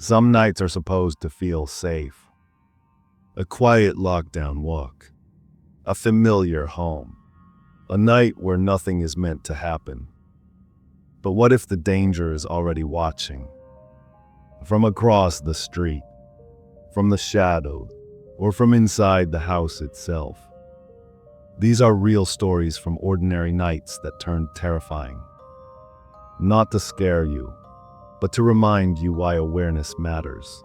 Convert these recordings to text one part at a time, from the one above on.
Some nights are supposed to feel safe. A quiet lockdown walk. A familiar home. A night where nothing is meant to happen. But what if the danger is already watching? From across the street, from the shadows, or from inside the house itself. These are real stories from ordinary nights that turned terrifying. Not to scare you, but to remind you why awareness matters.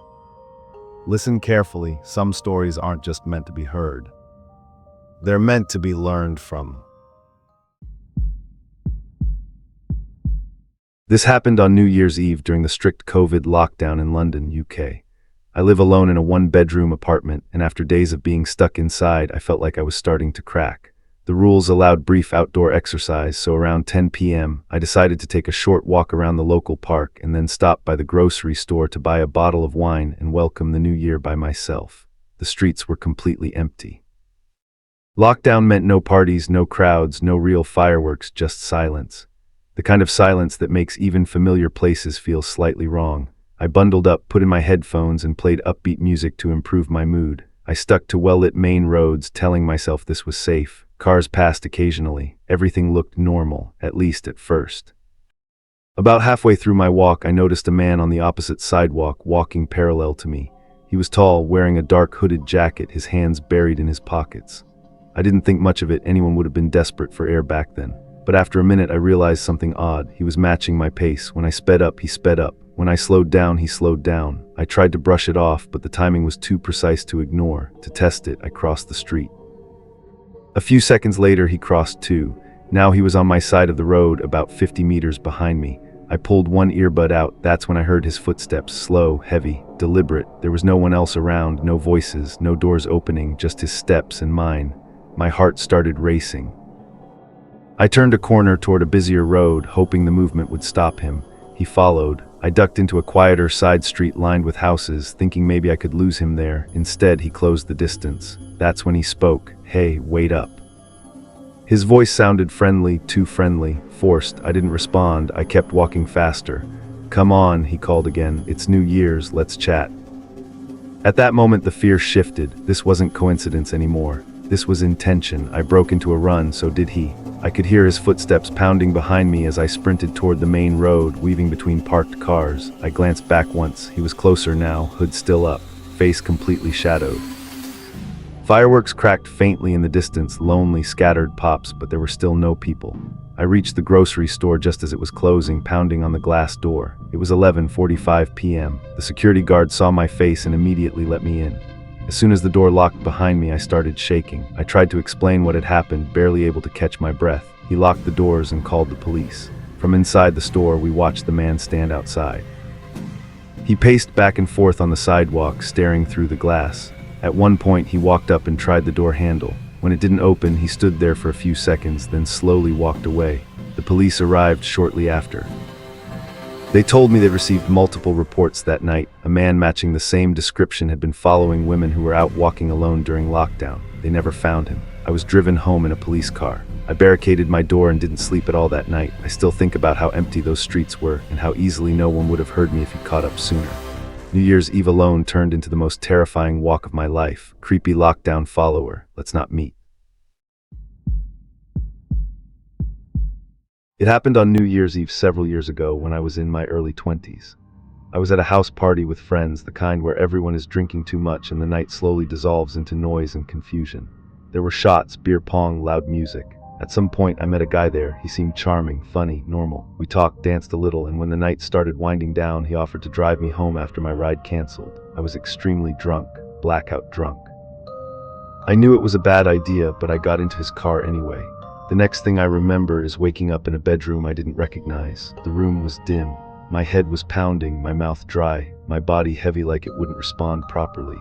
Listen carefully, some stories aren't just meant to be heard. They're meant to be learned from. This happened on New Year's Eve during the strict COVID lockdown in London, UK. I live alone in a one-bedroom apartment, and after days of being stuck inside, I felt like I was starting to crack. The rules allowed brief outdoor exercise, so around 10 p.m., I decided to take a short walk around the local park and then stop by the grocery store to buy a bottle of wine and welcome the new year by myself. The streets were completely empty. Lockdown meant no parties, no crowds, no real fireworks, just silence. The kind of silence that makes even familiar places feel slightly wrong. I bundled up, put in my headphones, and played upbeat music to improve my mood. I stuck to well-lit main roads, telling myself this was safe. Cars passed occasionally. Everything looked normal, at least at first. About halfway through my walk, I noticed a man on the opposite sidewalk walking parallel to me. He was tall, wearing a dark hooded jacket, his hands buried in his pockets. I didn't think much of it. Anyone would have been desperate for air back then. But after a minute, I realized something odd. He was matching my pace. When I sped up, he sped up. When I slowed down, he slowed down. I tried to brush it off, but the timing was too precise to ignore. To test it, I crossed the street. A few seconds later, he crossed too. Now he was on my side of the road, about 50 meters behind me. I pulled one earbud out. That's when I heard his footsteps, slow, heavy, deliberate. There was no one else around, no voices, no doors opening, just his steps and mine. My heart started racing. I turned a corner toward a busier road, hoping the movement would stop him. He followed. I ducked into a quieter side street lined with houses, thinking maybe I could lose him there. Instead, he closed the distance. That's when he spoke. "Hey, wait up." His voice sounded friendly, too friendly, forced. I didn't respond. I kept walking faster. "Come on," he called again. "It's New Year's, let's chat." At that moment, the fear shifted. This wasn't coincidence anymore. This was intention. I broke into a run, so did he. I could hear his footsteps pounding behind me as I sprinted toward the main road, weaving between parked cars. I glanced back once. He was closer now, hood still up, face completely shadowed. Fireworks cracked faintly in the distance, lonely, scattered pops, but there were still no people. I reached the grocery store just as it was closing, pounding on the glass door. It was 11:45 p.m. The security guard saw my face and immediately let me in. As soon as the door locked behind me, I started shaking. I tried to explain what had happened, barely able to catch my breath. He locked the doors and called the police. From inside the store, we watched the man stand outside. He paced back and forth on the sidewalk, staring through the glass. At one point, he walked up and tried the door handle. When it didn't open, he stood there for a few seconds, then slowly walked away. The police arrived shortly after. They told me they'd received multiple reports that night. A man matching the same description had been following women who were out walking alone during lockdown. They never found him. I was driven home in a police car. I barricaded my door and didn't sleep at all that night. I still think about how empty those streets were and how easily no one would have heard me if he caught up sooner. New Year's Eve alone turned into the most terrifying walk of my life. Creepy lockdown follower. Let's not meet. It happened on New Year's Eve several years ago when I was in my early 20s. I was at a house party with friends, the kind where everyone is drinking too much and the night slowly dissolves into noise and confusion. There were shots, beer pong, loud music. At some point, I met a guy there. He seemed charming, funny, normal. We talked, danced a little, and when the night started winding down, he offered to drive me home after my ride canceled. I was extremely drunk, blackout drunk. I knew it was a bad idea, but I got into his car anyway. The next thing I remember is waking up in a bedroom I didn't recognize. The room was dim. My head was pounding, my mouth dry, my body heavy like it wouldn't respond properly.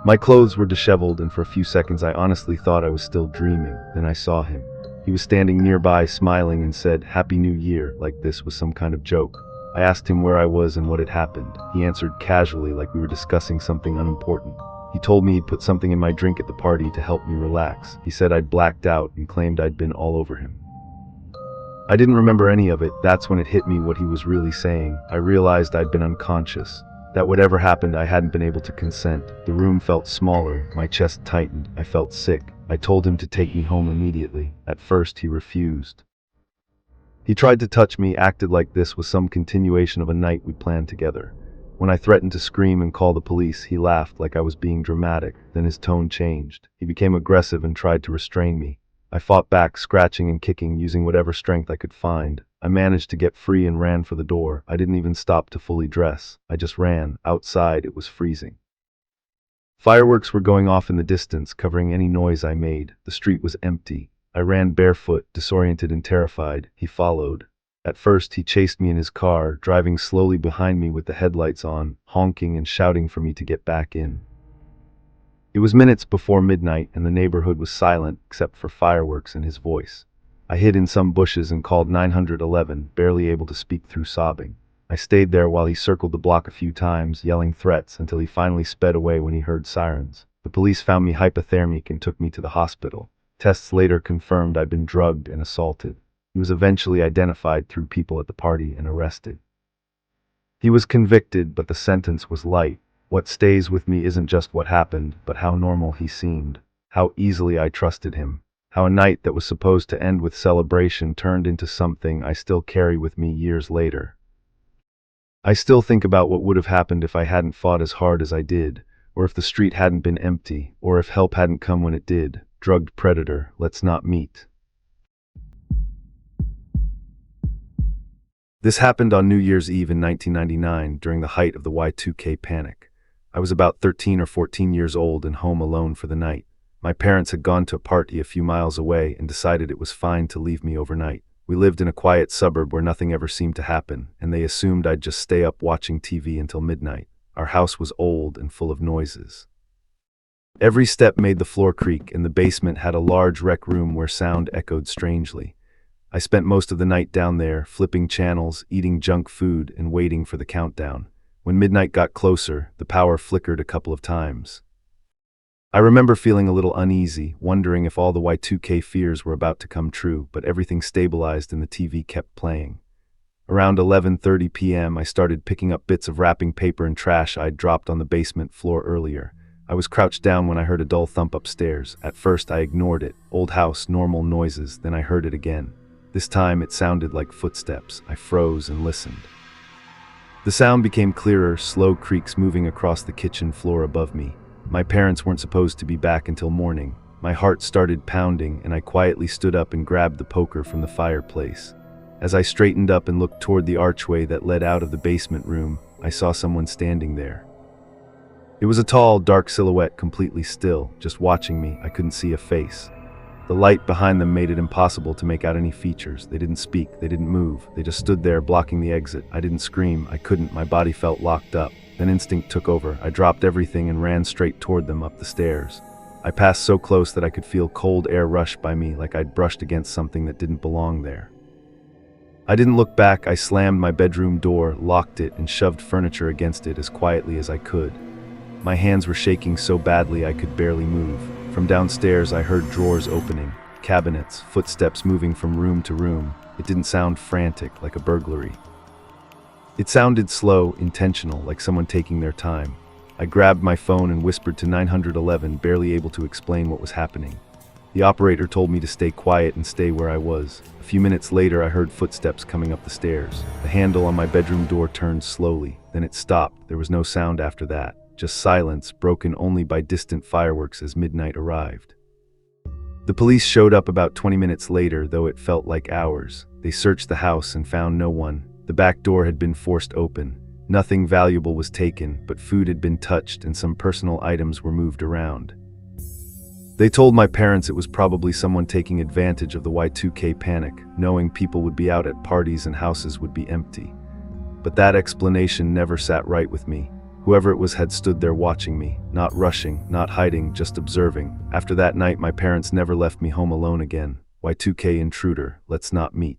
My clothes were disheveled, and for a few seconds I honestly thought I was still dreaming. Then I saw him. He was standing nearby, smiling, and said, "Happy New Year," like this was some kind of joke. I asked him where I was and what had happened. He answered casually, like we were discussing something unimportant. He told me he'd put something in my drink at the party to help me relax. He said I'd blacked out and claimed I'd been all over him. I didn't remember any of it. That's when it hit me what he was really saying. I realized I'd been unconscious, that whatever happened I hadn't been able to consent. The room felt smaller, my chest tightened, I felt sick. I told him to take me home immediately. At first he refused. He tried to touch me, acted like this was some continuation of a night we planned together. When I threatened to scream and call the police, he laughed like I was being dramatic. Then his tone changed. He became aggressive and tried to restrain me. I fought back, scratching and kicking, using whatever strength I could find. I managed to get free and ran for the door. I didn't even stop to fully dress. I just ran. Outside, it was freezing. Fireworks were going off in the distance, covering any noise I made. The street was empty. I ran barefoot, disoriented and terrified. He followed. At first, he chased me in his car, driving slowly behind me with the headlights on, honking and shouting for me to get back in. It was minutes before midnight, and the neighborhood was silent except for fireworks and his voice. I hid in some bushes and called 911, barely able to speak through sobbing. I stayed there while he circled the block a few times, yelling threats until he finally sped away when he heard sirens. The police found me hypothermic and took me to the hospital. Tests later confirmed I'd been drugged and assaulted. He was eventually identified through people at the party and arrested. He was convicted, but the sentence was light. What stays with me isn't just what happened, but how normal he seemed, how easily I trusted him, how a night that was supposed to end with celebration turned into something I still carry with me years later. I still think about what would have happened if I hadn't fought as hard as I did, or if the street hadn't been empty, or if help hadn't come when it did. Drugged predator, let's not meet. This happened on New Year's Eve in 1999 during the height of the Y2K panic. I was about 13 or 14 years old and home alone for the night. My parents had gone to a party a few miles away and decided it was fine to leave me overnight. We lived in a quiet suburb where nothing ever seemed to happen, and they assumed I'd just stay up watching TV until midnight. Our house was old and full of noises. Every step made the floor creak, and the basement had a large rec room where sound echoed strangely. I spent most of the night down there, flipping channels, eating junk food, and waiting for the countdown. When midnight got closer, the power flickered a couple of times. I remember feeling a little uneasy, wondering if all the Y2K fears were about to come true, but everything stabilized and the TV kept playing. Around 11:30 p.m., I started picking up bits of wrapping paper and trash I'd dropped on the basement floor earlier. I was crouched down when I heard a dull thump upstairs. At first, I ignored it. Old house, normal noises. Then I heard it again. This time, it sounded like footsteps. I froze and listened. The sound became clearer, slow creaks moving across the kitchen floor above me. My parents weren't supposed to be back until morning. My heart started pounding, and I quietly stood up and grabbed the poker from the fireplace. As I straightened up and looked toward the archway that led out of the basement room, I saw someone standing there. It was a tall, dark silhouette, completely still, just watching me. I couldn't see a face. The light behind them made it impossible to make out any features. They didn't speak, they didn't move. They just stood there, blocking the exit. I didn't scream, I couldn't, my body felt locked up. Then instinct took over. I dropped everything and ran straight toward them up the stairs. I passed so close that I could feel cold air rush by me, like I'd brushed against something that didn't belong there. I didn't look back. I slammed my bedroom door, locked it, and shoved furniture against it as quietly as I could. My hands were shaking so badly I could barely move. From downstairs I heard drawers opening, cabinets, footsteps moving from room to room. It didn't sound frantic, like a burglary. It sounded slow, intentional, like someone taking their time. I grabbed my phone and whispered to 911, barely able to explain what was happening. The operator told me to stay quiet and stay where I was. A few minutes later I heard footsteps coming up the stairs. The handle on my bedroom door turned slowly, then it stopped. There was no sound after that. Just silence, broken only by distant fireworks as midnight arrived. The police showed up about 20 minutes later, though it felt like hours. They searched the house and found no one. The back door had been forced open. Nothing valuable was taken, but food had been touched and some personal items were moved around. They told my parents it was probably someone taking advantage of the Y2K panic, knowing people would be out at parties and houses would be empty. But that explanation never sat right with me. Whoever it was had stood there watching me, not rushing, not hiding, just observing. After that night, my parents never left me home alone again. Y2K intruder, let's not meet.